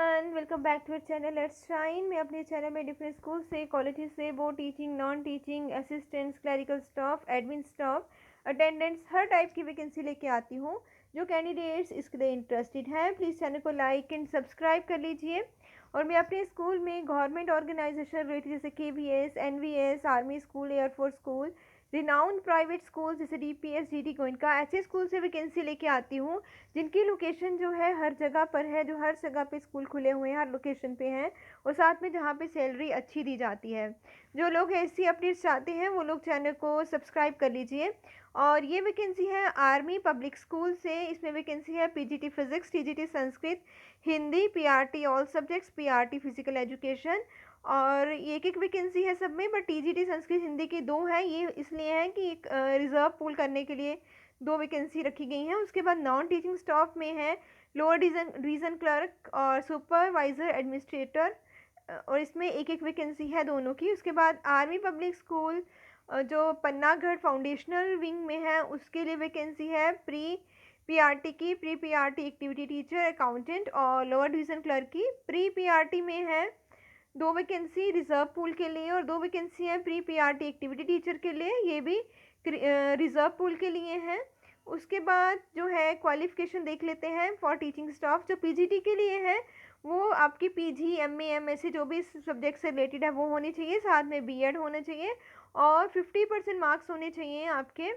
Welcome back to our channel let's shine. मैं अपने channel में डिफरेंट स्कूल से, कॉलेज से, board teaching, non teaching, assistants, clerical staff, admin staff, attendants, हर type की vacancy लेके आती हूँ। जो कैंडिडेट्स इसके लिए इंटरेस्टेड हैं प्लीज़ चैनल को लाइक एंड सब्सक्राइब कर लीजिए। और मैं अपने स्कूल में गवर्नमेंट ऑर्गेनाइजेशन रिलेटेड जैसे KVS, NVS, army school, air force school, renowned private school जैसे DPS, GT गोइनका, ऐसे स्कूल से वैकेंसी लेके आती हूँ जिनकी लोकेशन जो है हर जगह पर है, जो हर जगह पे स्कूल खुले हुए हैं, हर लोकेशन पे हैं, और साथ में जहाँ पे सैलरी अच्छी दी जाती है। जो लोग ऐसी अपडेट्स चाहते हैं वो लोग चैनल को सब्सक्राइब कर लीजिए। और ये वैकेंसी है आर्मी पब्लिक स्कूल से। इसमें वैकेंसी है PGT physics, TGT Sanskrit, Hindi, PRT all subjects, PRT physical education. और एक एक वैकेंसी है सब में, बट TGT संस्कृत हिंदी की दो है। ये इसलिए है कि एक रिजर्व पूल करने के लिए दो वैकेंसी रखी गई हैं। उसके बाद नॉन टीचिंग स्टाफ में है लोअर रीजन क्लर्क और सुपरवाइजर एडमिनिस्ट्रेटर, और इसमें एक एक वैकेंसी है दोनों की। उसके बाद आर्मी पब्लिक स्कूल जो पन्नागढ़ फाउंडेशनल विंग में है उसके लिए वैकेंसी है PRT की, pre PRT activity teacher, accountant, और लोअर डिवीज़न क्लर्क की। प्री PRT में है दो वैकेंसी रिजर्व पूल के लिए, और दो वैकेंसी है प्री PRT एक्टिविटी टीचर के लिए, ये भी रिजर्व पूल के लिए हैं। उसके बाद जो है क्वालिफिकेशन देख लेते हैं फॉर टीचिंग स्टाफ। जो PGT के लिए है वो आपकी PG, MA, MSc जो भी सब्जेक्ट से रिलेटेड है वो होनी चाहिए, साथ में B.Ed होना चाहिए, और 50% मार्क्स होने चाहिए आपके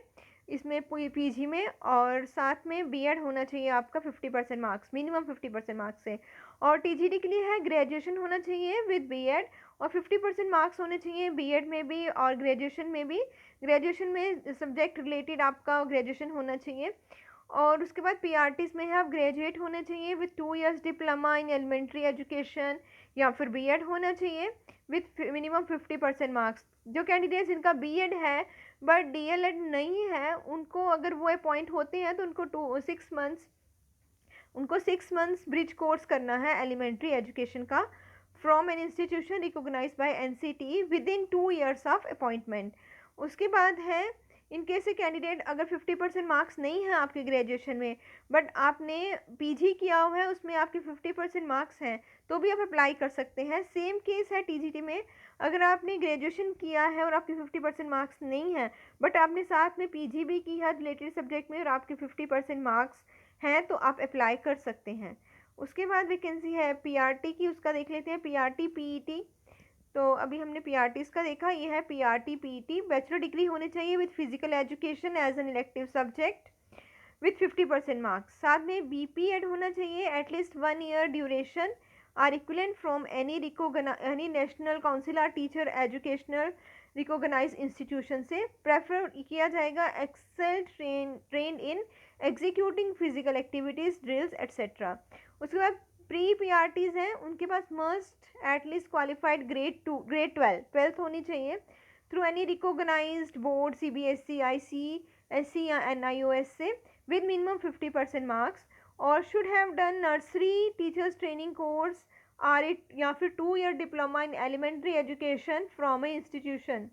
इसमें PG में, और साथ में B.Ed होना चाहिए आपका 50% मार्क्स, मिनिमम 50% मार्क्स से। और TGT के लिए है ग्रेजुएशन होना चाहिए विद B.Ed, और 50% मार्क्स होने चाहिए B.Ed में भी और ग्रेजुएशन में भी। ग्रेजुएशन में सब्जेक्ट रिलेटेड आपका ग्रेजुएशन होना चाहिए। और उसके बाद PRTs में है आप ग्रेजुएट होना चाहिए with 2 years diploma in elementary education, या फिर B.Ed होना चाहिए विथ मिनिमम 50% मार्क्स। जो कैंडिडेट्स जिनका B.Ed है बट DLED नहीं है, उनको अगर वो अपॉइंट होते हैं तो उनको 6 मंथ्स ब्रिज कोर्स करना है एलिमेंट्री एजुकेशन का from an institution recognise by NCT within 2 years of appointment. उसके बाद है इन केस ए कैंडिडेट अगर 50% मार्क्स नहीं है आपके ग्रेजुएशन में, बट आपने PG किया हुआ है उसमें आपके 50% मार्क्स हैं, तो भी आप अप्लाई कर सकते हैं। सेम केस है TGT में। अगर आपने ग्रेजुएशन किया है और आपके 50% मार्क्स नहीं है, बट आपने साथ में PG भी की है रिलेटेड सब्जेक्ट में और आपके 50% मार्क्स हैं, तो आप अप्लाई कर सकते हैं। उसके बाद वैकेंसी है PRT की, उसका देख लेते हैं। PRT PET, तो अभी हमने PRTs का देखा, ये है PRT PET। बैचलर डिग्री होनी चाहिए with physical education as an elective subject with 50% marks. साथ में BPEd होना चाहिए, at least 1 year duration or equivalent from any national council or teacher educational recognise institution से। प्रेफर किया जाएगा excel train in executing physical activities, drills etcetera. उसके बाद pre PRTs हैं, उनके पास must at least qualified grade 12th होनी चाहिए through any recognised board, CBSE, ICSE या NIOS से, विद मिनिमम 50% मार्क्स, और should have done nursery teachers training course or it, या फिर 2 year diploma in elementary education from a institution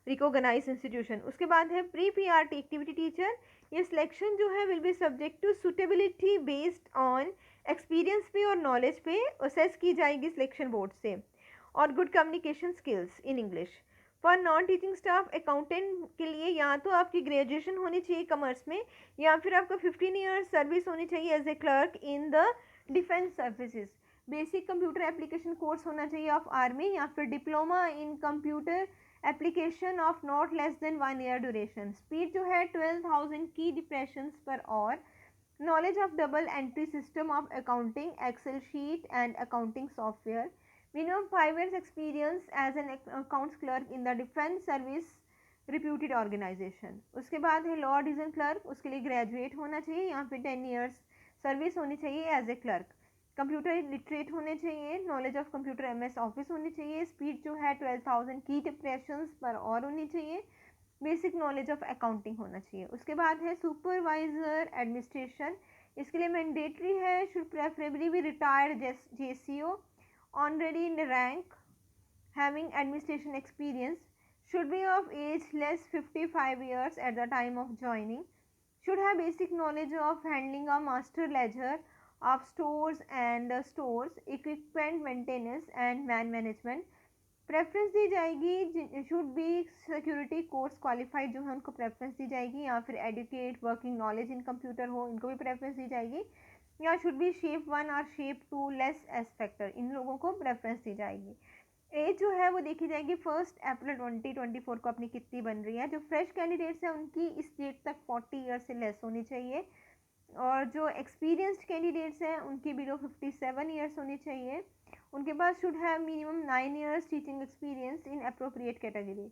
recognise institution. उसके बाद है प्री PRT एक्टिविटी टीचर। ये selection जो है will be subject to suitability based on experience पे और नॉलेज पे असेस की जाएगी सिलेक्शन बोर्ड से, और good communication skills in English. For non teaching staff accountant के लिए या तो आपकी ग्रेजुएशन होनी चाहिए कॉमर्स में, या फिर आपका 15 ईयर्स सर्विस होनी चाहिए as a clerk in the defence services. Basic computer application course होना चाहिए ऑफ आर्मी, या फिर diploma in computer application of not less than 1 year duration. Speed जो है 12,000 की डिप्रेशंस पर और। knowledge of double entry system of accounting, Excel sheet and accounting software, minimum 5 years experience as an accounts clerk in the defense service reputed organization। उसके बाद है law division clerk, उसके लिए ग्रेजुएट होना चाहिए, यहाँ पे 10 years सर्विस होनी चाहिए as a clerk. Computer literate होने चाहिए, knowledge of computer MS office होनी चाहिए, स्पीड जो है 12,000 की डिप्रेशंस पर और होनी चाहिए, बेसिक नॉलेज ऑफ अकाउंटिंग होना चाहिए। उसके बाद है सुपरवाइजर एडमिनिस्ट्रेशन, इसके लिए मैंडेटरी है should preferably be retired JCO honorary in rank having administration experience, should be of age less 55 years at the time of joining, should have basic knowledge of handling a master ledger of stores and stores, equipment maintenance and man management. Preference दी जाएगी, should be security course qualified जो है उनको preference दी जाएगी, या फिर adequate working knowledge in computer हो, इनको भी प्रेफरेंस दी जाएगी, या शुड बी शेप 1 और शेप 2 लेस एस फैक्टर, इन लोगों को प्रेफरेंस दी जाएगी। एज जो है वो देखी जाएगी 1 अप्रैल 2024 को अपनी कितनी बन रही है। जो फ्रेश कैंडिडेट्स हैं उनकी इस डेट तक 40 ईयर से लेस होनी चाहिए, और जो एक्सपीरियंस्ड कैंडिडेट्स हैं उनकी बिलो 57 ईयर्स होनी चाहिए। उनके पास should have minimum 9 years teaching experience in appropriate category.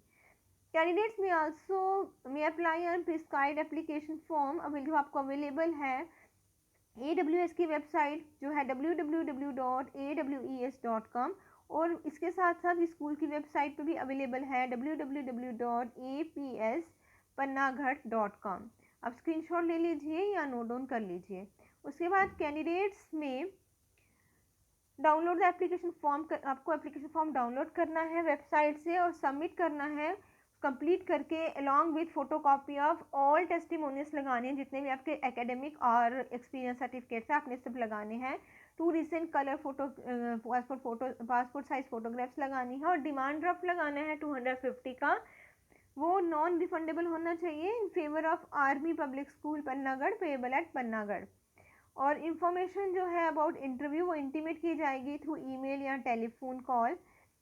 Candidates में also may apply on prescribed application form, अभी जो आपको अवेलेबल है AWS की वेबसाइट जो है www.aws.com, और इसके साथ साथ स्कूल की वेबसाइट पे भी अवेलेबल है www.apspannaghat.com। आप स्क्रीनशॉट ले लीजिए या नोट डाउन कर लीजिए। उसके बाद कैंडिडेट्स में डाउनलोड द एप्लीकेशन फॉर्म, आपको एप्लीकेशन फॉर्म डाउनलोड करना है वेबसाइट से और सबमिट करना है कंप्लीट करके, along with photocopy of all testimonials लगाने हैं, जितने भी आपके एकेडमिक और एक्सपीरियंस सर्टिफिकेट्स हैं आपने सब लगाने हैं। 2 recent colour photo passport size photographs लगानी है, और डिमांड ड्राफ्ट लगाना है 250 का, वो नॉन रिफंडेबल होना चाहिए, in favour of army public school Panagarh, payable at Panagarh. और इन्फॉर्मेशन जो है अबाउट इंटरव्यू वो इंटीमेट की जाएगी थ्रू ईमेल या टेलीफोन कॉल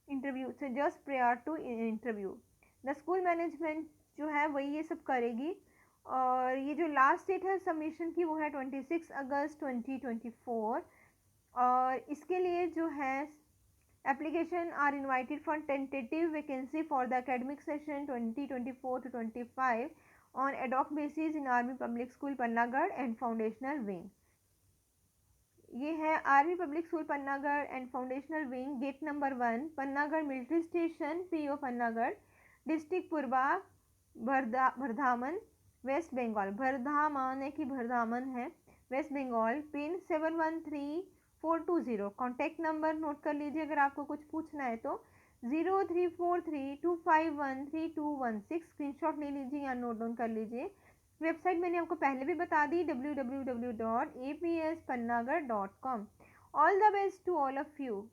इंटरव्यू से just prior to interview. The school management जो है वही ये सब करेगी, और ये जो लास्ट डेट है सबमिशन की वो है 26 अगस्त 2024। और इसके लिए जो है application are invited for tentative vacancy for the academic session 2024 to 25 on ad hoc basis in army public school Panagarh and foundational wing. ये है army public school Panagarh and foundational wing, gate number 1, Panagarh military station, PO Panagarh, district Purba, Bardhaman, West Bengal. Bardhaman है कि बर्धामन है, West Bengal. Pin 713420। Contact number note कर लीजिए अगर आपको कुछ पूछना है तो 0343251316। स्क्रीनशॉट ले लीजिए या नोट डाउन कर लीजिए। वेबसाइट मैंने आपको पहले भी बता दी www.apspannagad.com। All the best to all of you.